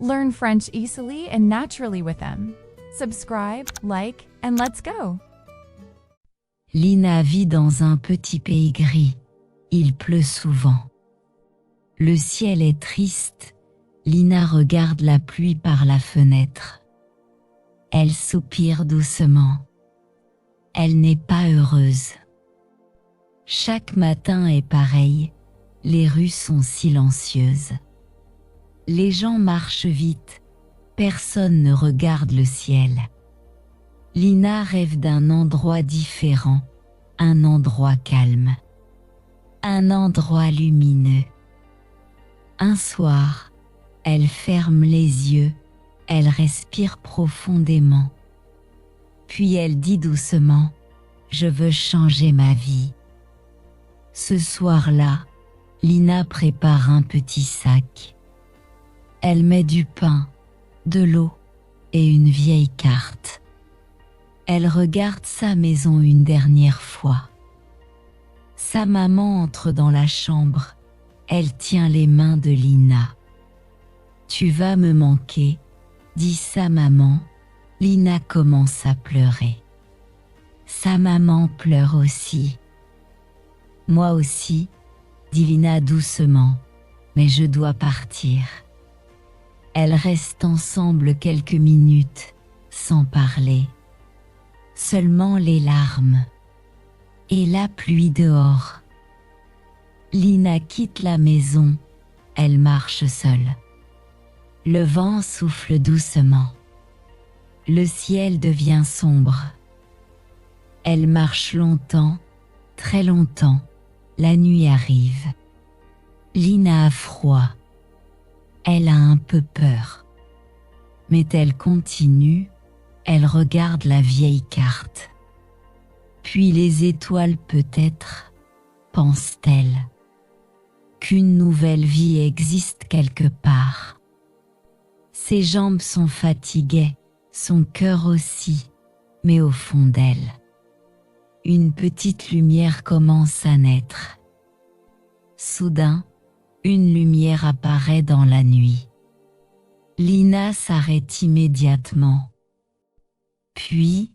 Learn French easily and naturally with them. Subscribe, like, and let's go! Lina vit dans un petit pays gris. Il pleut souvent. Le ciel est triste. Lina regarde la pluie par la fenêtre. Elle soupire doucement. Elle n'est pas heureuse. Chaque matin est pareil. Les rues sont silencieuses. Les gens marchent vite. Personne ne regarde le ciel. Lina rêve d'un endroit différent, un endroit calme, un endroit lumineux. Un soir, elle ferme les yeux, elle respire profondément. Puis elle dit doucement « Je veux changer ma vie ». Ce soir-là, Lina prépare un petit sac. Elle met du pain, de l'eau et une vieille carte. Elle regarde sa maison une dernière fois. Sa maman entre dans la chambre. Elle tient les mains de Lina. « Tu vas me manquer », dit sa maman. Lina commence à pleurer. Sa maman pleure aussi. « Moi aussi », dit Lina doucement, « mais je dois partir ». Elles restent ensemble quelques minutes, sans parler. Seulement les larmes. Et la pluie dehors. Lina quitte la maison. Elle marche seule. Le vent souffle doucement. Le ciel devient sombre. Elle marche longtemps, très longtemps. La nuit arrive. Lina a froid. Elle a un peu peur. Mais elle continue. Elle regarde la vieille carte. Puis les étoiles peut-être, pense-t-elle, qu'une nouvelle vie existe quelque part. Ses jambes sont fatiguées, son cœur aussi, mais au fond d'elle, une petite lumière commence à naître. Soudain, une lumière apparaît dans la nuit. Lina s'arrête immédiatement. Puis,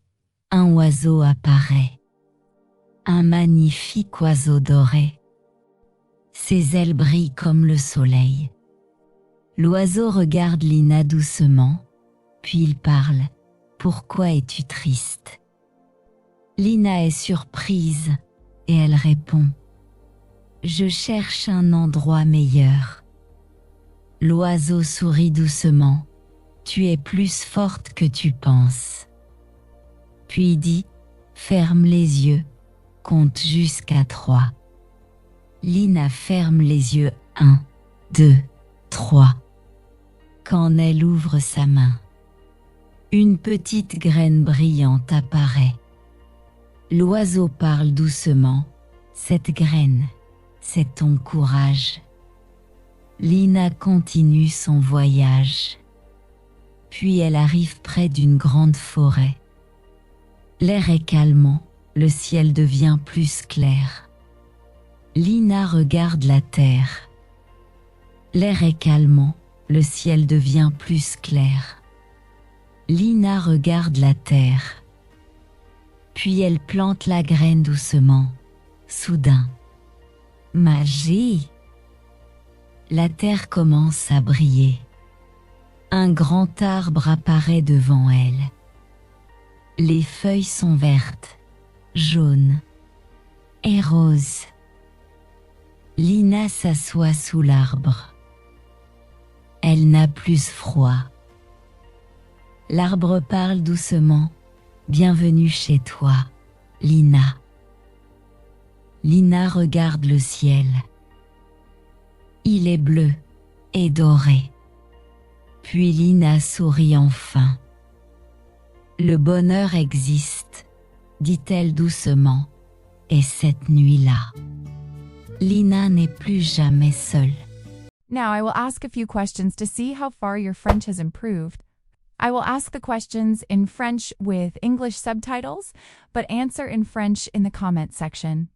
un oiseau apparaît. Un magnifique oiseau doré. Ses ailes brillent comme le soleil. L'oiseau regarde Lina doucement, puis il parle. « Pourquoi es-tu triste ?» Lina est surprise et elle répond. « Je cherche un endroit meilleur. » L'oiseau sourit doucement. « Tu es plus forte que tu penses. » Puis dit « Ferme les yeux, compte jusqu'à 3. » Lina ferme les yeux 1, 2, 3. Quand elle ouvre sa main, une petite graine brillante apparaît. L'oiseau parle doucement. « Cette graine, c'est ton courage. » Lina continue son voyage. Puis elle arrive près d'une grande forêt. L'air est calmant, le ciel devient plus clair. Lina regarde la terre. L'air est calmant, le ciel devient plus clair. Lina regarde la terre. Puis elle plante la graine doucement. Soudain, magie! La terre commence à briller. Un grand arbre apparaît devant elle. Les feuilles sont vertes, jaunes et roses. Lina s'assoit sous l'arbre. Elle n'a plus froid. L'arbre parle doucement. « Bienvenue chez toi, Lina. » Lina regarde le ciel. Il est bleu et doré. Puis Lina sourit enfin. Le bonheur existe, dit-elle doucement, et cette nuit-là, Lina n'est plus jamais seule. Now I will ask a few questions to see how far your French has improved. I will ask the questions in French with English subtitles, but answer in French in the comment section.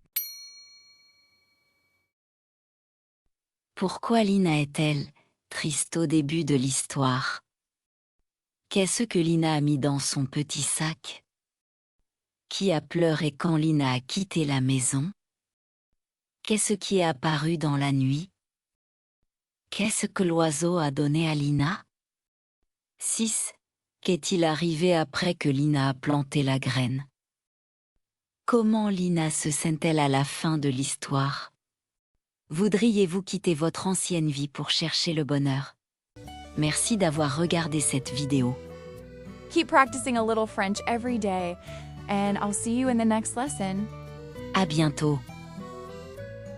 Pourquoi Lina est-elle triste au début de l'histoire. Qu'est-ce que Lina a mis dans son petit sac? Qui a pleuré quand Lina a quitté la maison? Qu'est-ce qui est apparu dans la nuit? Qu'est-ce que l'oiseau a donné à Lina? 6. Qu'est-il arrivé après que Lina a planté la graine? Comment Lina se sent-elle à la fin de l'histoire? Voudriez-vous quitter votre ancienne vie pour chercher le bonheur? Merci d'avoir regardé cette vidéo. Keep practicing a little French every day, and I'll see you in the next lesson. À bientôt.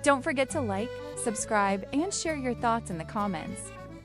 Don't forget to like, subscribe, and share your thoughts in the comments.